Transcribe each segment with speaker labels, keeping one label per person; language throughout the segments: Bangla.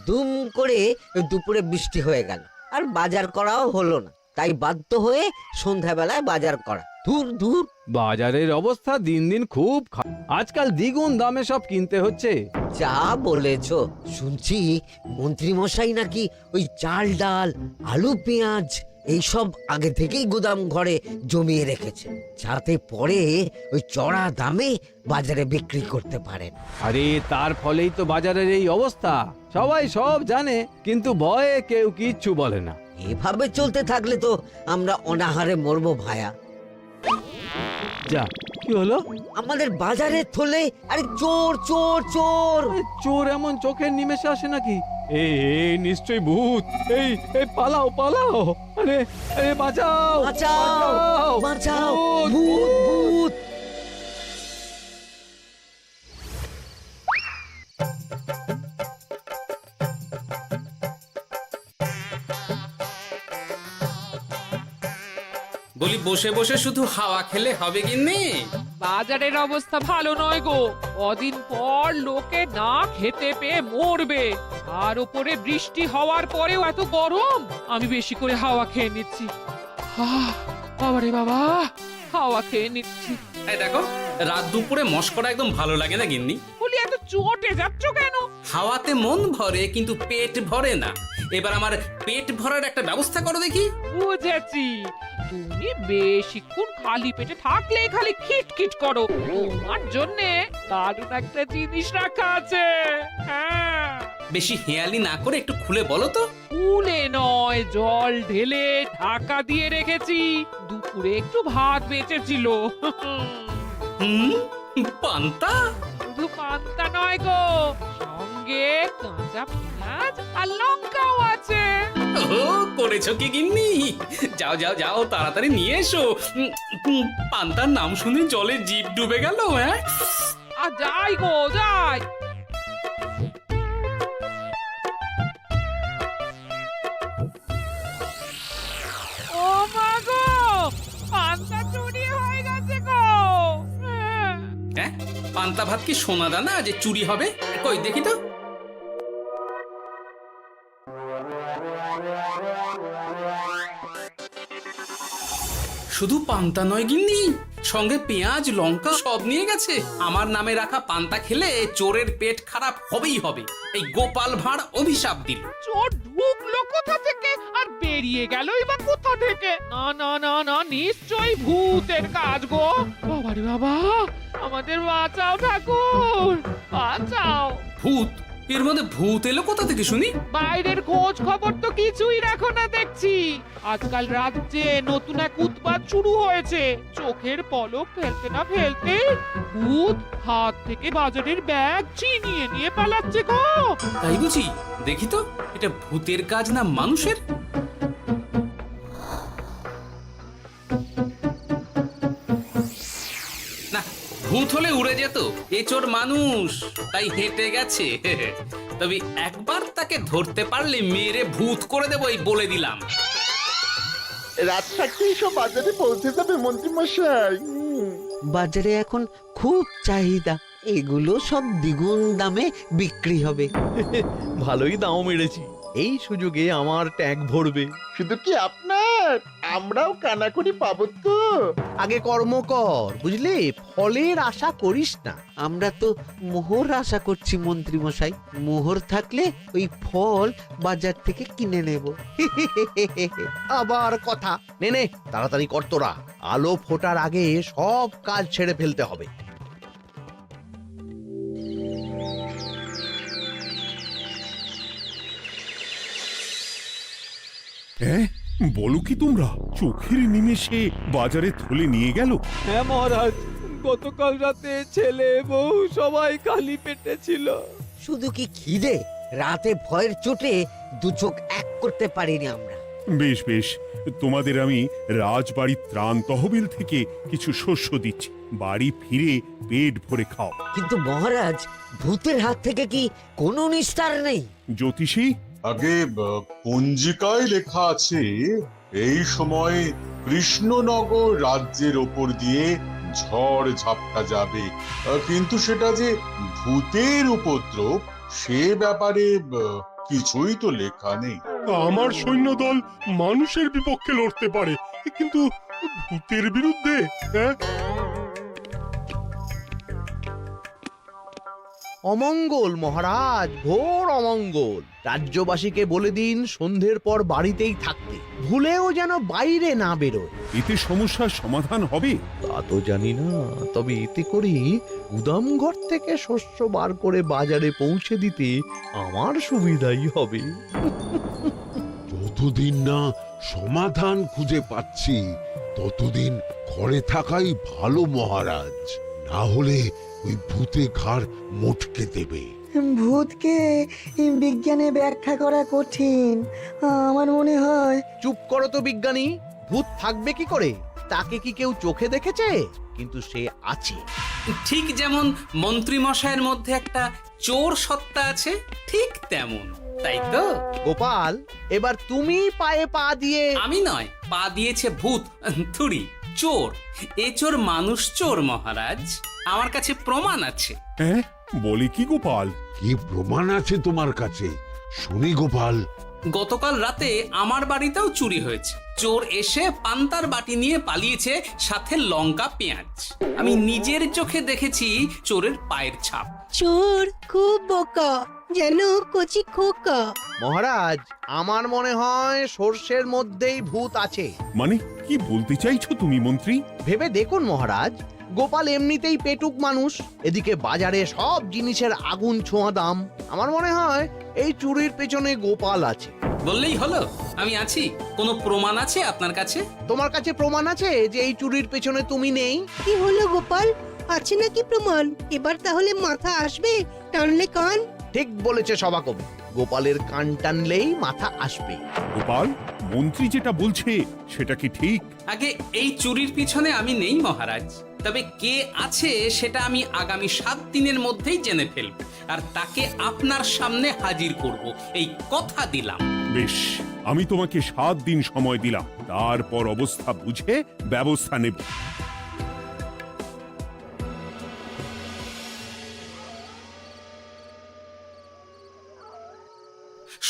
Speaker 1: দুম করে দুপুরে বৃষ্টি হয়ে গেল, আর বাজার করাও হলো না। তাই বাধ্য হয়ে সন্ধ্যাবেলায় বাজার করা। দূর দূর।
Speaker 2: বাজারের অবস্থা দিন দিন খুব আজকাল দ্বিগুণ দামে সব কিনতে হচ্ছে।
Speaker 1: যা বলেছ। শুনছি মন্ত্রী মশাই নাকি ওই চাল ডাল আলু পেঁয়াজ এইসব আগে থেকেই গোদাম ঘরে জমিয়ে রেখেছে, যাতে পরে ওই চড়া দামে বাজারে বিক্রি করতে পারেন।
Speaker 2: আরে তার ফলেই তো বাজারের এই অবস্থা। সবাই সব জানে, কিন্তু ভয়ে কেউ কিচ্ছু বলে না।
Speaker 1: এভাবে চলতে থাকলে তো আমরা অনাহারে মরবো ভায়া।
Speaker 2: যা, কি হলো?
Speaker 1: আমাদের বাজারে থলে আরে চোর চোর চোর।
Speaker 2: চোর এমন চোখের নিমেষে আসে নাকি? এই নিশ্চয়ই ভূত। এই পালাও পালাও। আরে আরে বাঁচাও
Speaker 1: বাঁচাও বাঁচাও, ভূত ভূত।
Speaker 3: বলি বসে বসে শুধু হাওয়া খেলে হবে গিন্নি?
Speaker 4: বাজারের অবস্থা ভালো নয় গো। কদিন পর লোকে না খেতে পেয়ে মরবে, আর উপরে বৃষ্টি হওয়ার পরেও এত গরম। আমি বেশি করে হাওয়া খেয়ে নিচ্ছি। বাবারে বাবা, হাওয়া খেয়ে নিচ্ছি।
Speaker 3: এই দেখো, রাত দুপুরে মস্করা একদম ভালো লাগে না গিন্নি।
Speaker 4: বলি এত চটে যাচ্ছ কেন?
Speaker 3: হাওয়াতে মন ভরে কিন্তু পেট ভরে না। এবার আমার পেট ভরার একটা ব্যবস্থা করো দেখি।
Speaker 4: বুঝেছি, তুমি বেশিক্ষণ খালি পেটে থাকলে খালি খিটখিট করো। তোমার জন্যে দারুণ একটা জিনিস রাখা আছে। হ্যাঁ,
Speaker 3: বেশি হেয়ালি না করে একটু খুলে বলো তো।
Speaker 4: ফুলে নয়, জল ঢেলে ঢাকা দিয়ে রেখেছি। দুপুরে একটু ভাত বেঁচেছিল।
Speaker 3: পান্তা?
Speaker 4: শুধু পান্তা নয় গো, সঙ্গে কাঁচা পেঁয়াজ আর লঙ্কাও আছে।
Speaker 3: ও, করেছো কি গিন্নি? যাও যাও যাও, তাড়াতাড়ি নিয়ে এসো। পান্তার নাম শুনে জলে জিভ ডুবে গেল। হ্যাঁ,
Speaker 4: আর যাই গো যাই। ও মা গো, পান্তা চুরি হয়ে গেছে গো।
Speaker 3: হ্যাঁ, পান্তা ভাত কি সোনা দানা যে চুরি হবে? কই দেখি তো। শুধু পান্তা নয় গিন্নি, সঙ্গে পেঁয়াজ লঙ্কা সব নিয়ে গেছে। আমার নামে রাখা পান্তা খেলে চোরের পেট খারাপ হবেই হবে। এই গোপাল ভাঁড় অভিশাপ দিল।
Speaker 4: চোর ঢুকলো কোথা থেকে আর বেরিয়ে গেলই বা কোথা থেকে? না না না না, নিশ্চয়ই ভূতের কাজ গো। বাবারে বাবা, আমাদের বাঁচাও ঠাকুর, বাঁচাও।
Speaker 3: ভূত? এর মধ্যে ভূত এলো কোথা থেকে শুনি?
Speaker 4: বাইরের খোঁজ খবর তো কিছুই রাখো না দেখছি। আজকাল রাজ্যে নতুন এক উৎপাত শুরু হয়েছে। চোখের পলক ফেলতে না ফেলতে ভূত হাত থেকে বাজারের ব্যাগ ছিনিয়ে নিয়ে পালাচ্ছে গো।
Speaker 3: তাই বুঝি? দেখি তো, এটা ভূতের কাজ না মানুষের? না, ভূত হলে উড়ে যেত। এ চোর মানুষ, তাই হেঁটে গেছে। তবে একবার তাকে ধরতে পারলে মেরে ভূত করে দেবো, এই বলে দিলাম।
Speaker 5: রাত থাকতেই সব বাজারে পৌঁছে যাবে মন্ত্রী মশাই।
Speaker 1: বাজারে এখন খুব চাহিদা, এগুলো সব দ্বিগুণ দামে বিক্রি হবে।
Speaker 6: ভালোই দাম মেরেছি, এই সুযোগে আমার ট্যাঙ্ক ভরবে।
Speaker 5: শুধু কি আপনার, আমরাও কানাকড়ি পাবো তো।
Speaker 6: আগে কর্ম কর, বুঝলে, ফলের আশা করিস না।
Speaker 1: আমরা তো মোহর আশা করছি মন্ত্রী মশাই। মোহর থাকলে ওই ফল বাজার থেকে কিনে নেব।
Speaker 6: আবার কথা, নে নে তাড়াতাড়ি কর তোরা, আলো ফোটার আগে সব কাজ ছেড়ে ফেলতে হবে।
Speaker 7: হ্যাঁ, বলো কি তোমরা? চোখের নিমেষে বাজারে থলে নিয়ে গেল?
Speaker 2: হ্যাঁ মহারাজ, গতকাল রাতে ছেলে বউ সবাই খালি পেটে ছিল।
Speaker 1: শুধু কি খিদে, রাতে ভয়ের চোটে দু চোখ এক করতে পারিনি আমরা।
Speaker 7: বেশ বেশ, তোমাদের আমি রাজবাড়ির ত্রাণ তহবিল থেকে কিছু শস্য দিচ্ছি। বাড়ি ফিরে পেট ভরে খাও।
Speaker 1: কিন্তু মহারাজ, ভূতের হাত থেকে কি কোনো নিস্তার নেই?
Speaker 7: জ্যোতিষী,
Speaker 8: আগে পঞ্জিকায় লেখা আছে এই সময় কৃষ্ণনগর রাজ্যের ওপর দিয়ে ঝড় ঝাপটা যাবে, কিন্তু সেটা যে ভূতের উপদ্রব সে ব্যাপারে কিছুই তো লেখা নেই।
Speaker 7: আমার সৈন্যদল মানুষের বিপক্ষে লড়তে পারে, কিন্তু ভূতের বিরুদ্ধে? হ্যাঁ,
Speaker 6: অমঙ্গল মহারাজ, ঘোর অমঙ্গল। রাজ্যবাসীকে বলে দিন সন্ধ্যের পর বাড়িতেই থাকতে, ভুলেও যেন বাইরে না বেরোয়।
Speaker 7: এতে সমস্যার সমাধান হবে?
Speaker 6: তা তো জানি না, তবে এতে করে গুদামঘর থেকে শস্য বার করে বাজারে পৌঁছে দিতে আমার সুবিধাই হবে।
Speaker 9: যতদিন না সমাধান খুঁজে পাচ্ছি ততদিন ঘরে থাকাই ভালো মহারাজ, না হলে ওই ভূতে ঘাড় মোটকে দেবে।
Speaker 10: ভূতকে বিজ্ঞানে ব্যাখ্যা করা কঠিন, আমার মনে হয়।
Speaker 6: চুপ করো তো বিজ্ঞানী, ভূত থাকবে কি করে? তাকে কি কেউ চোখে দেখেছে? কিন্তু সে আছে।
Speaker 3: ঠিক যেমন মন্ত্রী মশাইয়ের মধ্যে একটা চোর সত্তা আছে, ঠিক তেমন, তাই তো?
Speaker 6: গোপাল, এবার তুমি পায়ে পা দিয়ে।
Speaker 3: আমি নয়, পা দিয়েছে ভূত, থুড়ি চোর। এ চোর মানুষ চোর মহারাজ, আমার কাছে প্রমাণ আছে।
Speaker 7: হ্যাঁ, বলে কি গোপাল?
Speaker 9: কি প্রমাণ আছে তোমার কাছে? শুনি গোপাল।
Speaker 3: গতকাল রাতে আমার বাড়িতেও চুরি হয়েছে। চোর এসে পান্তার বাটি নিয়ে পালিয়েছে, সাথে লঙ্কা পেঁয়াজ। আমি নিজের চোখে দেখেছি চোরের পায়ের ছাপ।
Speaker 11: চোর খুব বোকা, যেন কচি খোকা।
Speaker 6: মহারাজ, আমার মনে হয় সর্ষের মধ্যেই ভূত আছে।
Speaker 7: মানে কি বলতে চাইছো তুমি মন্ত্রী?
Speaker 6: ভেবে দেখুন মহারাজ, গোপাল এমনিতেই পেটুক মানুষ, এদিকে বাজারে সব জিনিসের আগুন ছোঁয়া দাম। আমার মনে হয় এই চুরির পেছনে গোপাল আছে।
Speaker 3: বললেই হলো আমি আছি। কোনো প্রমাণ আছে আপনার কাছে?
Speaker 6: তোমার কাছে প্রমাণ আছে যে এই চুরির পেছনে তুমি নেই?
Speaker 11: কি হলো গোপাল, আছে নাকি প্রমাণ? এবার তাহলে মাথা আসবে, টানলে কান।
Speaker 6: ঠিক বলেছে সভাকবি, গোপালের কান টানলেই মাথা আসবে।
Speaker 7: গোপাল, মন্ত্রী যেটা বলছে সেটা কি ঠিক?
Speaker 3: আগে এই চুরির পিছনে আমি নেই মহারাজ, তবে কে আছে সেটা আমি আগামী 7 দিনের মধ্যেই জেনে ফেলব, আর তাকে আপনার সামনে হাজির করব, এই কথা দিলাম।
Speaker 7: বেশ, আমি তোমাকে 7 দিন সময় দিলাম, তারপর অবস্থা বুঝে ব্যবস্থা নেব।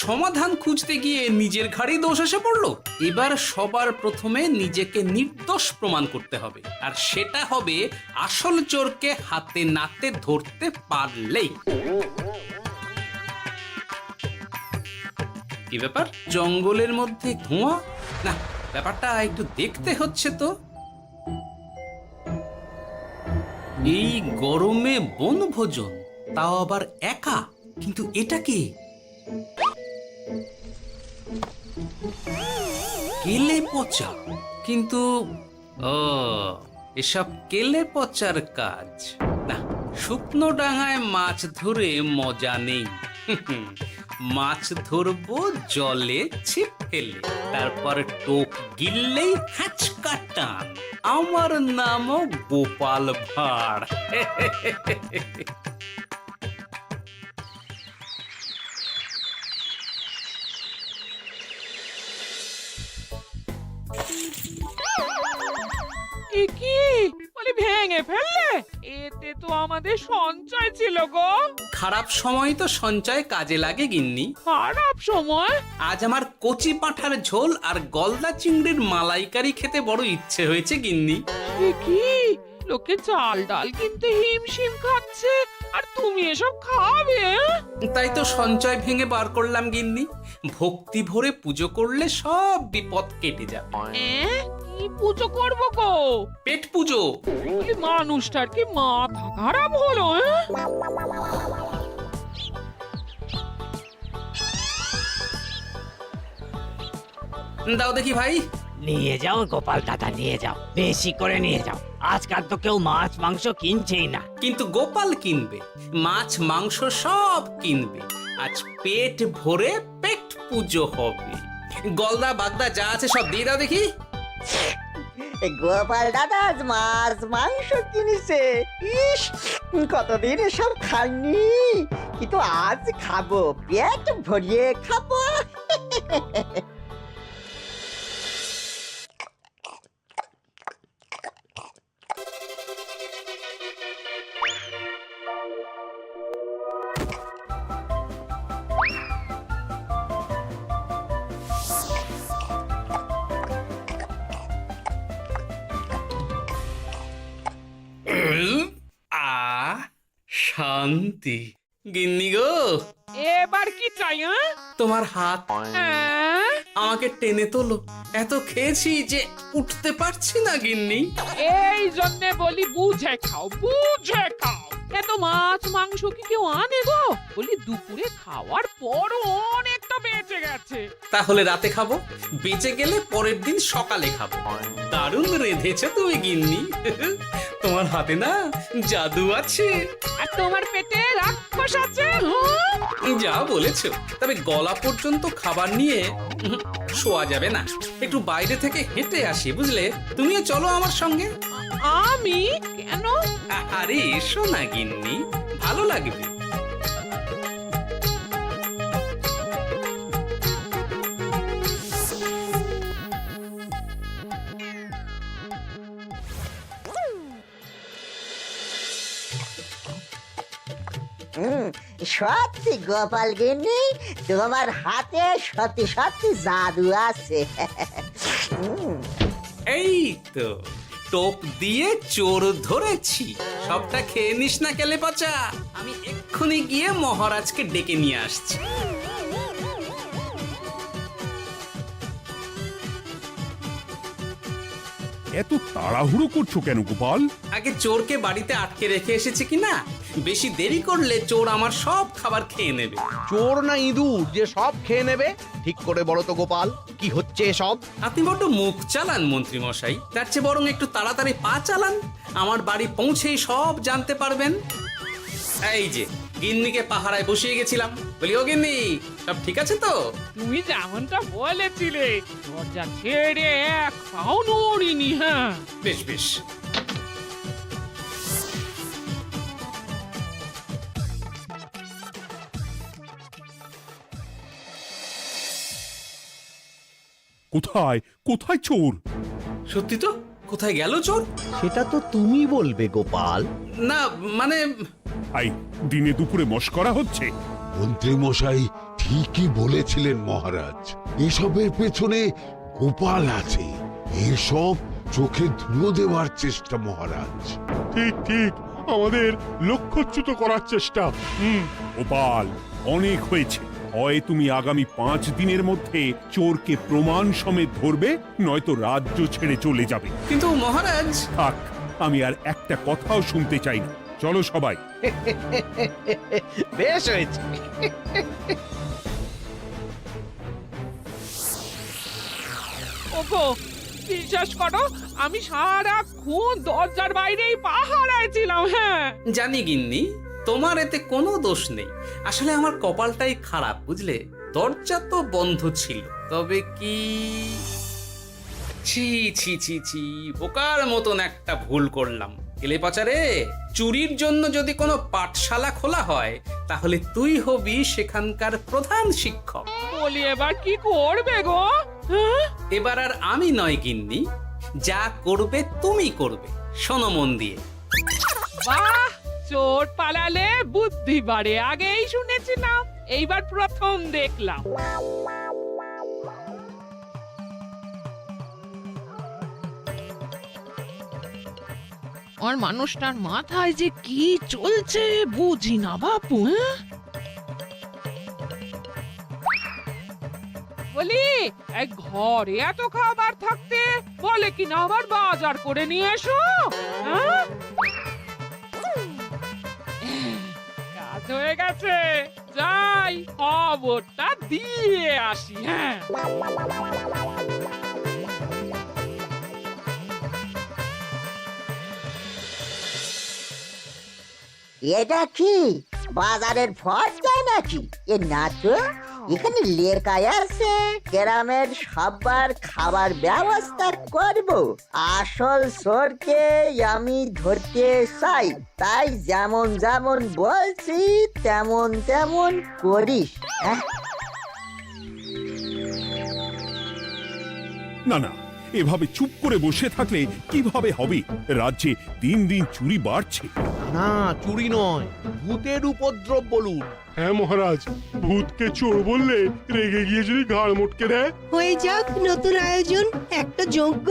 Speaker 3: সমাধান খুঁজতে গিয়ে নিজের ঘাড়েই দোষ এসে পড়লো। এবার সবার প্রথমে নিজেকে নির্দোষ প্রমাণ করতে হবে, আর সেটা হবে আসল চোরকে হাতে নাতে ধরতে পারলেই। কি ব্যাপার, জঙ্গলের মধ্যে ধোঁয়া? না, ব্যাপারটা একটু দেখতে হচ্ছে তো। এই গরমে বনভোজন, তাও আবার একা, কিন্তু এটা কি? কেলে পচা, কিন্তু এসব কেলে পচার কাজ না। শুকনো ডাঙায় মাছ ধরে মজা নেই। মাছ ধরবো জলে ছিপ ফেলে, তারপর টোপ গিললেই হ্যাঁচকা টান। আমার নামও গোপাল ভাঁড়।
Speaker 4: কি বলি, ভেঙে ফেললে? এতে তো আমাদের সঞ্চয় ছিল গো।
Speaker 3: খারাপ সময় তো সঞ্চয় কাজে লাগে গিন্নি।
Speaker 4: খারাপ সময়?
Speaker 3: আজ আমার কচি পাঁঠার ঝোল আর গলদা চিংড়ির মালাইকারি খেতে বড় ইচ্ছে হয়েছে গিন্নি।
Speaker 4: কি লোকে চাল ডাল কিনতে হিমশিম খাচ্ছে, আর তুমি এসব খাবে?
Speaker 3: তাই তো সঞ্চয় ভেঙে বার করলাম গিন্নি। ভক্তি ভরে পুজো করলে সব বিপদ কেটে যাবে।
Speaker 4: কি পুজো করবো গো?
Speaker 3: পেট পুজো।
Speaker 4: মানুষটার কি মাথা খারাপ হলো?
Speaker 3: দাও দেখি ভাই।
Speaker 12: নিয়ে যাও গোপাল দাদা, নিয়ে যাও, বেশি করে নিয়ে যাও। আজকাল তো কেউ মাছ মাংস কিনছেই না।
Speaker 3: কিন্তু গোপাল কিনবে, মাছ মাংস সব কিনবে। আজ পেট ভরে পেট পুজো হবে। গলদা বাগদা যা আছে সব দিয়ে দাও দেখি।
Speaker 10: গোপাল দাদা আজ মাছ মাংস কিনেছে। ইস, কতদিন এসব খাইনি, কিন্তু আজ খাবো, পেট ভরিয়ে খাবো।
Speaker 3: শান্তি। গিন্নি গো,
Speaker 4: এবার কি চাই?
Speaker 3: তোমার হাত
Speaker 4: হ্যাঁ?
Speaker 3: আমাকে টেনে তোলো। এত খেয়েছি যে উঠতে পারছি না গিন্নি।
Speaker 4: এই জন্যে বলি বুঝে খাও, বুঝে খাও। এত মাছ মাংস কি কেউ আনে গো? বলি দুপুরে খাওয়ার পরও অনেকটা বেঁচে গেছে।
Speaker 3: তাহলে রাতে খাবো, বেঁচে গেলে পরের দিন সকালে খাবো। দারুণ রেঁধেছো তুমি গিন্নি। তোমার হাতে না জাদু আছে।
Speaker 4: আর তোমার পেটে রাক্ষস আছে। হ্যাঁ?
Speaker 3: যা বলেছো, তবে গলা পর্যন্ত খাবার নিয়ে শোয়া যাবে না। একটু বাইরে থেকে হেঁটে আসি, বুঝলে? তুমিও চলো আমার সঙ্গে।
Speaker 4: আমি কেন?
Speaker 3: আরে এসো না গিন্নি, ভালো লাগবে।
Speaker 10: সত্যি গোপাল গিন্নি, তোমার হাতে সত্যি সত্যি জাদু আছে।
Speaker 3: এই তো টোপ দিয়ে চোর ধরেছি। সবটা খেয়ে নিস না কেলে পচা। আমি এক্ষুনি গিয়ে মহারাজকে ডেকে নিয়ে আসছি।
Speaker 7: এত তাড়াহুড়ো করছো কেন গোপাল?
Speaker 3: আগে চোরকে বাড়িতে আটকে রেখে এসেছি কিনা, বেশি দেরি করলে চোর আমার সব খাবার খেয়ে নেবে।
Speaker 6: চোর না ইঁদুর যে সব খেয়ে নেবে? ঠিক করে বলো তো গোপাল, কি হচ্ছে এসব?
Speaker 3: আপনি বড্ড মুখ চালান মন্ত্রী মশাই, তার চেয়ে বরং একটু তাড়াতাড়ি পা চালান। আমার বাড়ি পৌঁছেই সব জানতে পারবেন। এই যে গিন্নিকে পাহারায় বসিয়ে গেছিলাম, বলি ও গিন্নি, সব ঠিক আছে তো?
Speaker 4: তুমি যেমনটা বলেছিলে, দরজা ছেড়ে এক পাও নড়িনি। হ্যাঁ,
Speaker 3: বেশ বেশ।
Speaker 7: কোথায় কোথায় চোর?
Speaker 3: সত্যি তো, কোথায় গেল চোর?
Speaker 6: সেটা তো তুমি বলবে গোপাল।
Speaker 3: না মানে
Speaker 7: আই দিনে দুপুরে মশকরা হচ্ছে।
Speaker 9: মন্ত্রী মশাই ঠিকই বলেছিলেন মহারাজ, এসবের পেছনে গোপাল আছে। এসব চোখে ধুলো দেওয়ার চেষ্টা মহারাজ।
Speaker 7: ঠিক ঠিক, আমাদের লক্ষ্যচ্যুত করার চেষ্টা। গোপাল, অনেক হয়েছে। হয় তুমি আগামী 5 দিনের মধ্যে চোরকে প্রমাণ সমেত ধরবে, নয়তো রাজ্য ছেড়ে চলে যাবে।
Speaker 3: কিন্তু মহারাজ।
Speaker 7: থাক, আমি আর একটা কথাও শুনতে চাই না। চলো সবাই।
Speaker 6: বেশ হয়েছে।
Speaker 4: ওগো, বিশ্বাস করো, আমি সারাক্ষণ দরজার বাইরেই পাহারায় ছিলাম। হ্যাঁ,
Speaker 3: জানি গিন্নি, তোমার এতে কোনো দোষ নেই। আসলে আমার কপালটাই খারাপ, বুঝলে? দরজা তো বন্ধ ছিল, তবে কি ছি ছি ছি ছি, বোকার মতন একটা ভুল করলাম। কেলে পচারে, চুরির জন্য যদি কোনো পাঠশালা খোলা হয়, তাহলে তুই হবি সেখানকার প্রধান শিক্ষক।
Speaker 4: বলি এবার কি করবে গো? হ্যাঁ?
Speaker 3: এবার আর আমি নয় গিন্নি, যা করবে তুমি করবে। শোনো মন দিয়ে।
Speaker 4: বাহ, চোর পালালে বুদ্ধি বাড়ে, আগেই শুনেছিলাম, এইবার প্রথম দেখলাম। আর মানুষটার মাথায় যে কি চলছে বুঝি না বাপু। হ্যাঁ, বলি এক ঘরে এত খাবার থাকতে বলে কিনা আবার বাজার করে নিয়ে এসো। হ্যাঁ, কাজ হয়ে গেছে, যাই খবরটা দিয়ে আসি। হ্যাঁ,
Speaker 10: এটা কি বাজারের ফর্দা নাকি? এ না তো, এখানে লেখা আছে গ্রামের সবার খাবার ব্যবস্থা করব। আসল চোরকে আমি ধরতে চাই, তাই যেমন যেমন বলছি তেমন তেমন করিস। হ্যাঁ,
Speaker 7: না না, এভাবে চুপ করে বসে থাকলে কিভাবে হবে? রাজ্যে দিন দিন চুরি বাড়ছে।
Speaker 6: না, চুরি নয়, ভূতের উপদ্রব বলুন।
Speaker 7: হ্যাঁ মহারাজ, ভূতকে চোর বললে রেগে গিয়ে যদি ঘাড় মটকে দেয়।
Speaker 11: হয়ে যাক নতুন আয়োজন, একটা যজ্ঞ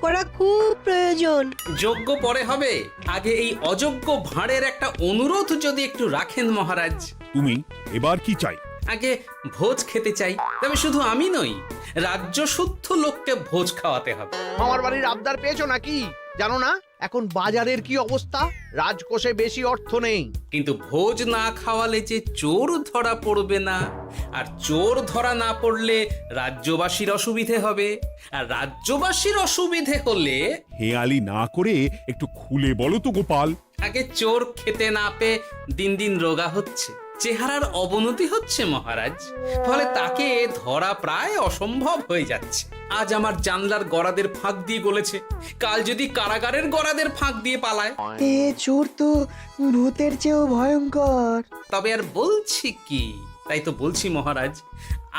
Speaker 11: করা খুব প্রয়োজন।
Speaker 3: যোগ্য পরে হবে, আগে এই অযোগ্য ভাঁড়ের একটা অনুরোধ যদি একটু রাখেন মহারাজ।
Speaker 7: তুমি এবার কি চাই?
Speaker 3: আগে ভোজ খেতে চাই, তবে শুধু আমি নই, রাজ্য শুদ্ধ লোককে ভোজ খাওয়াতে হবে।
Speaker 6: আমার বাড়ির আবদার পেয়েছো নাকি? জানো না এখন বাজারের কি অবস্থা? রাজকোষে বেশি অর্থ নেই।
Speaker 3: কিন্তু ভোজ না খাওয়ালে যে চোর ধরা পড়বে না, আর চোর ধরা না পড়লে রাজ্যবাসীর অসুবিধে হবে, আর রাজ্যবাসীর অসুবিধে হলে
Speaker 7: হেয়ালি না করে একটু খুলে বলো তো গোপাল।
Speaker 3: আগে চোর খেতে না পেয়ে দিন দিন রোগা হচ্ছে, চেহারার অবনতি হচ্ছে মহারাজ, ফলে তাকে ধরা প্রায় অসম্ভব হয়ে যাচ্ছে। আজ আমার জানলার গড়াদের ফাঁক দিয়ে গলেছে, কাল যদি কারাগারের গড়াদের ফাঁক দিয়ে পালায়।
Speaker 10: এ চোর তো ভূতের চেয়েও ভয়ঙ্কর।
Speaker 3: তবে আর বলছি কি, তাই তো বলছি মহারাজ,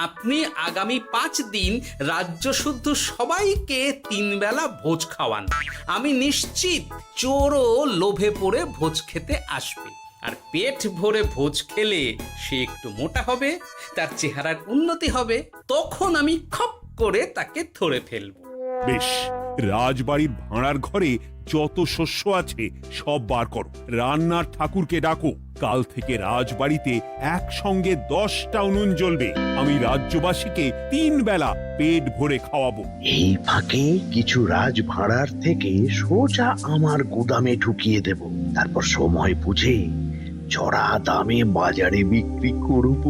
Speaker 3: আপনি আগামী 5 দিন রাজ্য শুদ্ধ সবাইকে 3 বেলা ভোজ খাওয়ান। আমি নিশ্চিত চোরও লোভে পড়ে ভোজ খেতে আসবে, আর পেট ভরে ভোজ খেলে সে একটু মোটা হবে, তার চেহারার উন্নতি হবে, তখন আমি খপ করে তাকে ধরে ফেলব।
Speaker 7: বেশ, রাজবাড়ির ভাড়ার ঘরে যত শস্য আছে সব বার করো, রান্নার ঠাকুরকে ডাকো। কাল থেকে রাজবাড়িতে একসঙ্গে 10টা উনুন জ্বলবে। আমি রাজ্যবাসীকে 3 বেলা পেট ভরে খাওয়াবো।
Speaker 13: এই ফাঁকে কিছু রাজ ভাড়ার থেকে সোজা আমার গুদামে ঢুকিয়ে দেব, তারপর সময় বুঝে চড়া দামে বাজারে বিক্রি করব।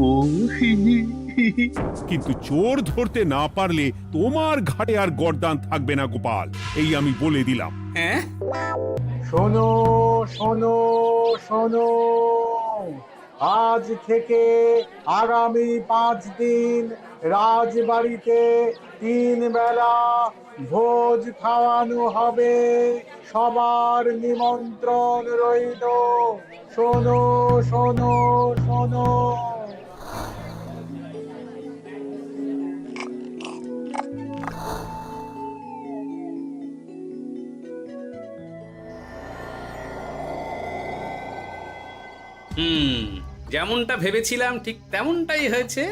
Speaker 7: কিন্তু চোর ধরতে না পারলে তোমার ঘাটে আর গর্দান থাকবে না গোপাল, এই আমি বলে দিলাম।
Speaker 3: হ্যাঁ,
Speaker 2: শোনো শোনো শোনো, আজ থেকে আগামী 5 দিন রাজবাড়িতে 3 বেলা ভোজ খাওয়ানো হবে, সবার নিমন্ত্রণ রইল। শোনো শোনো শোনো।
Speaker 3: যেমনটা ভেবেছিলাম ঠিক তেমনটাই হয়েছে।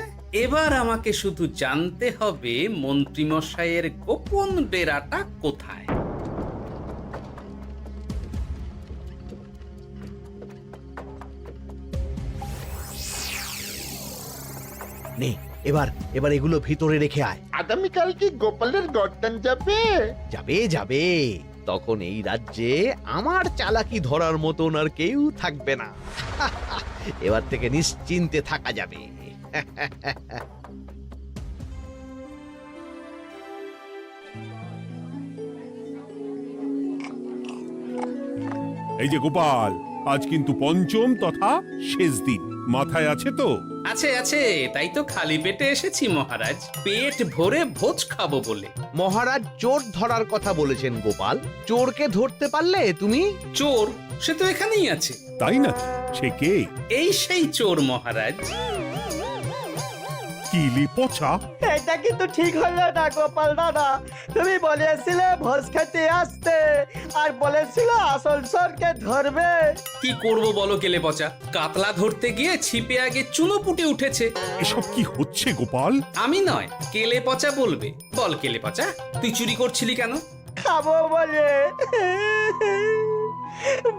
Speaker 3: এবার আমাকে শুধু জানতে হবে মন্ত্রীমশাইয়ের গোপন ডেরাটা কোথায়।
Speaker 6: নে এবার এবার এগুলো ভিতরে রেখে আয়।
Speaker 5: আগামীকাল কি গোপালের গর্দান যাবে?
Speaker 6: যাবে যাবে, তখন এই রাজ্যে আমার চালাকি ধরার মতন আর কেউ থাকবে না। এবার থেকে নিশ্চিন্তে থাকা যাবে।
Speaker 7: এই যে গোপাল, আজ কিন্তু পঞ্চম তথা শেষ দিন, মাথায় আছে তো?
Speaker 3: আছে আছে, তাই তো খালি পেটে এসেছি মহারাজ, পেট ভরে ভোজ খাবো বলে।
Speaker 6: মহারাজ চোর ধরার কথা বলেছেন গোপাল, চোরকে ধরতে পারলে তুমি?
Speaker 3: চোর সে তো এখানেই আছে।
Speaker 7: তাই নাকি? সে কে?
Speaker 3: এই সেই চোর মহারাজ।
Speaker 7: কিলি পচা,
Speaker 10: এটা কিন্তু ঠিক হলো না গোপাল দাদা। তুমি বলেছিলে ভোজ খেতে আসতে, আর বলেছিলে আসল চোরকে ধরবে।
Speaker 3: কি করব বলো কেলে পচা, কাতলা ধরতে গিয়ে ছিপে আগে চুনো পুটে উঠেছে।
Speaker 7: এসব কি হচ্ছে গোপাল?
Speaker 3: আমি নয়, কেলে পচা বলবে। বল কেলে পচা, তুই চুরি করছিলি কেন?
Speaker 10: খাবো বলে।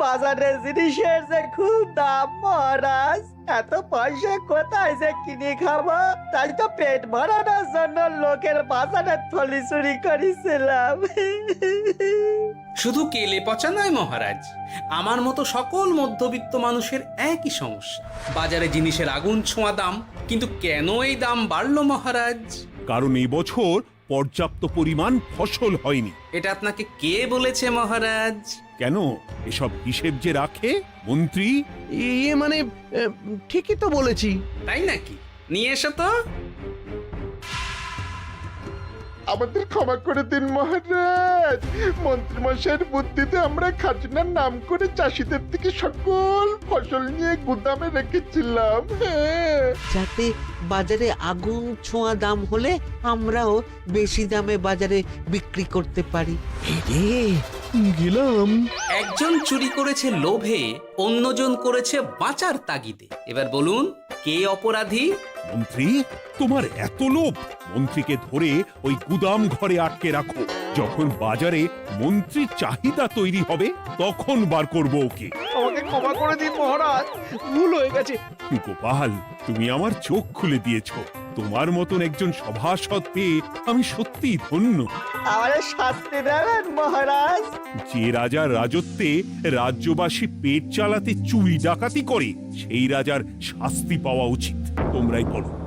Speaker 10: বাজারে জিনিসের যে খুব দাম মহারাজ, এত পয়সা কোথায় যে কিনে খাবো, তাই তো পেট ভরানোর জন্য লোকের বাজারে থলি চুরি করেছিলাম।
Speaker 3: শুধু কেলে পচা নয় মহারাজ, আমার মতো সকল মধ্যবিত্ত মানুষের একই সমস্যা। বাজারে জিনিসের আগুন ছোঁয়া দাম, কিন্তু কেন এই দাম বাড়লো মহারাজ?
Speaker 7: কারণ এই বছর পর্যাপ্ত পরিমাণ ফসল হয়নি।
Speaker 3: এটা আপনাকে কে বলেছে মহারাজ?
Speaker 7: কেন, এসব হিসেব যে রাখে মন্ত্রী।
Speaker 6: ইয়ে মানে ঠিকই তো বলেছি।
Speaker 3: তাই নাকি? নিয়ে এসো তো।
Speaker 5: আমাদের ক্ষমা করে দিন মহারাজ, মন্ত্রীমশাইয়ের বুদ্ধিতে আমরা খাজনার নাম করে চাষিদের থেকে সকল ফসল নিয়ে গুদামে রেখেছিলাম।
Speaker 1: যাতে বাজারে আগুন ছোঁয়া দাম হলে আমরাও বেশি দামে বাজারে বিক্রি করতে পারি।
Speaker 6: গেলাম।
Speaker 3: একজন চুরি করেছে লোভে, অন্যজন করেছে বাঁচার তাগিদে। এবার বলুন কে অপরাধী?
Speaker 7: মন্ত্রী, তোমার এত লোভ! মন্ত্রীকে ধরে ওই গুদাম ঘরে আটকে রাখো। যখন বাজারে মন্ত্রীর চাহিদা তৈরি হবে তখন বার করব ওকে।
Speaker 6: আমাকে ক্ষমা করে দিন মহারাজ, ভুল হয়ে গেছে।
Speaker 7: গোপাল, তুমি আমার চোখ খুলে দিয়েছ। তোমার মতন একজন সভাসদ পেয়ে আমি সত্যিই ধন্য।
Speaker 10: আমারে শাস্তি দেবেন মহারাজ?
Speaker 7: যে রাজার রাজত্বে রাজ্যবাসী পেট চালাতে চুরি ডাকাতি করে সেই রাজার শাস্তি পাওয়া উচিত।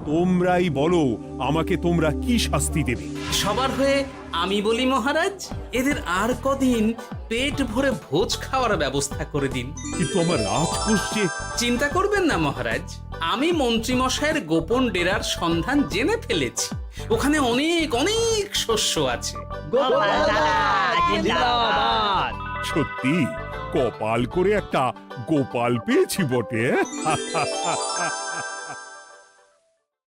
Speaker 7: তোমরাই বলো আমাকে তোমরা কি শাস্তি দেবে?
Speaker 3: সবার হয়ে আমি বলি মহারাজ, এদের আর কদিন পেট ভরে ভোজ খাওয়ার ব্যবস্থা করে দিন।
Speaker 7: কিন্তু আমার রাজকোষ যে...
Speaker 3: চিন্তা করবেন না মহারাজ, আমি মন্ত্রীমশাইয়ের গোপন ডেরার সন্ধান জেনে ফেলেছি। ওখানে অনেক অনেক শস্য আছে।
Speaker 12: গোপাল দাদা জিন্দাবাদ।
Speaker 7: সত্যি কপাল করে একটা গোপাল পেয়েছি বটে।